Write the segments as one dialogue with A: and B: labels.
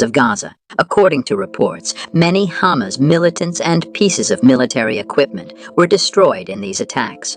A: of Gaza. According to reports, many Hamas militants and pieces of military equipment were destroyed in these attacks.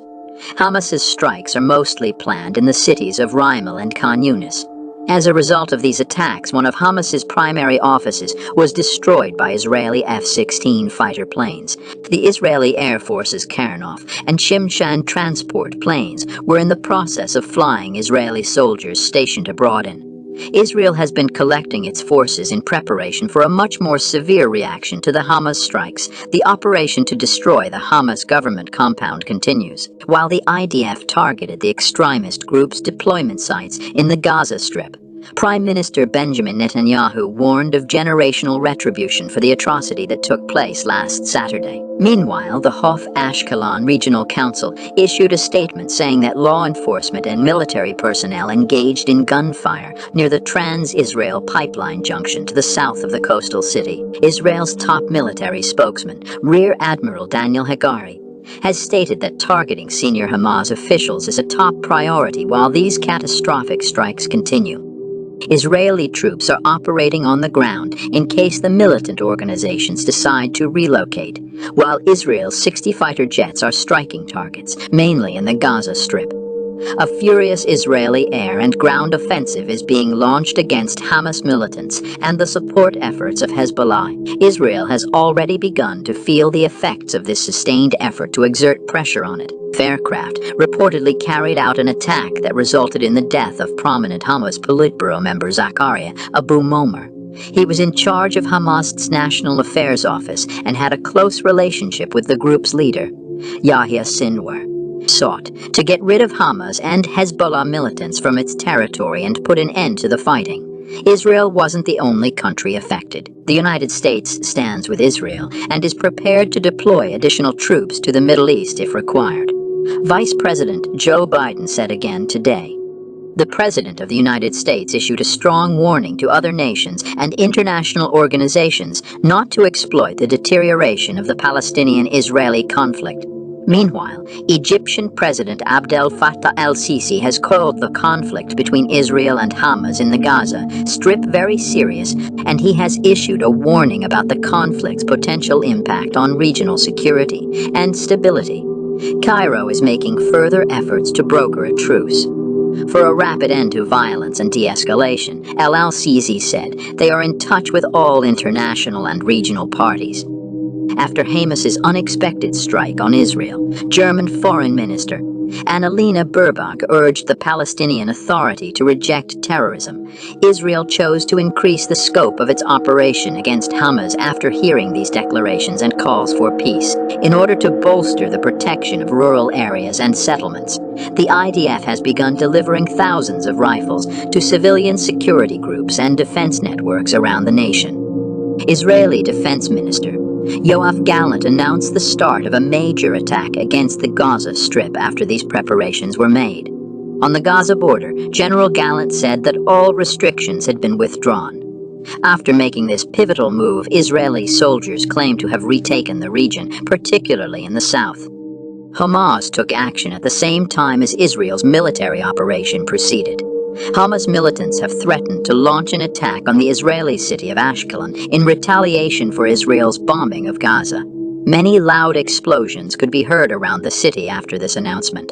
A: Hamas's strikes are mostly planned in the cities of Rimal and Khan Yunis. As a result of these attacks, one of Hamas's primary offices was destroyed by Israeli F-16 fighter planes. The Israeli Air Force's Karnov and Shimshan transport planes were in the process of flying Israeli soldiers stationed abroad in. Israel has been collecting its forces in preparation for a much more severe reaction to the Hamas strikes. The operation to destroy the Hamas government compound continues, while the IDF targeted the extremist group's deployment sites in the Gaza Strip. Prime Minister Benjamin Netanyahu warned of generational retribution for the atrocity that took place last Saturday. Meanwhile, the Hof Ashkelon Regional Council issued a statement saying that law enforcement and military personnel engaged in gunfire near the Trans-Israel pipeline junction to the south of the coastal city. Israel's top military spokesman, Rear Admiral Daniel Hagari, has stated that targeting senior Hamas officials is a top priority while these catastrophic strikes continue. Israeli troops are operating on the ground in case the militant organizations decide to relocate, while Israel's 60 fighter jets are striking targets, mainly in the Gaza Strip. A furious Israeli air and ground offensive is being launched against Hamas militants and the support efforts of Hezbollah. Israel has already begun to feel the effects of this sustained effort to exert pressure on it. Aircraft reportedly carried out an attack that resulted in the death of prominent Hamas Politburo member Zakaria Abu Momer. He was in charge of Hamas's National Affairs Office and had a close relationship with the group's leader, Yahya Sinwar. Sought to get rid of Hamas and Hezbollah militants from its territory and put an end to the fighting. Israel wasn't the only country affected. The United States stands with Israel and is prepared to deploy additional troops to the Middle East if required. Vice President Joe Biden said again today. The President of the United States issued a strong warning to other nations and international organizations not to exploit the deterioration of the Palestinian-Israeli conflict. Meanwhile, Egyptian President Abdel Fattah el-Sisi has called the conflict between Israel and Hamas in the Gaza Strip very serious, and he has issued a warning about the conflict's potential impact on regional security and stability. Cairo is making further efforts to broker a truce for a rapid end to violence and de-escalation. El-Sisi said they are in touch with all international and regional parties. After Hamas's unexpected strike on Israel, German Foreign Minister Annalena Baerbock urged the Palestinian Authority to reject terrorism. Israel chose to increase the scope of its operation against Hamas after hearing these declarations and calls for peace. In order to bolster the protection of rural areas and settlements, the IDF has begun delivering thousands of rifles to civilian security groups and defense networks around the nation. Israeli Defense Minister Yoav Gallant announced the start of a major attack against the Gaza Strip after these preparations were made. On the Gaza border, General Gallant said that all restrictions had been withdrawn. After making this pivotal move, Israeli soldiers claim to have retaken the region, particularly in the south. Hamas took action at the same time as Israel's military operation proceeded. Hamas militants have threatened to launch an attack on the Israeli city of Ashkelon in retaliation for Israel's bombing of Gaza. Many loud explosions could be heard around the city after this announcement.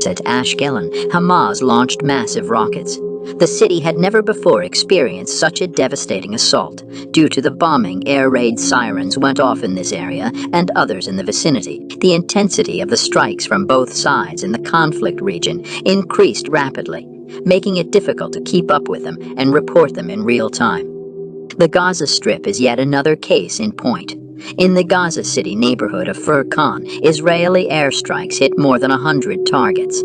A: At Ashkelon, Hamas launched massive rockets. The city had never before experienced such a devastating assault. Due to the bombing, air raid sirens went off in this area and others in the vicinity. The intensity of the strikes from both sides in the conflict region increased rapidly, making it difficult to keep up with them and report them in real time. The Gaza Strip is yet another case in point. In the Gaza City neighborhood of Furqan, Israeli airstrikes hit more than 100 targets.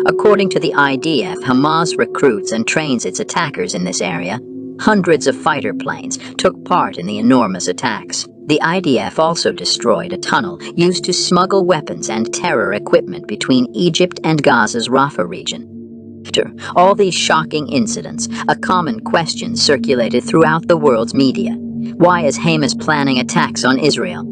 A: According to the IDF, Hamas recruits and trains its attackers in this area. Hundreds of fighter planes took part in the enormous attacks. The IDF also destroyed a tunnel used to smuggle weapons and terror equipment between Egypt and Gaza's Rafah region. After all these shocking incidents, a common question circulated throughout the world's media. Why is Hamas planning attacks on Israel?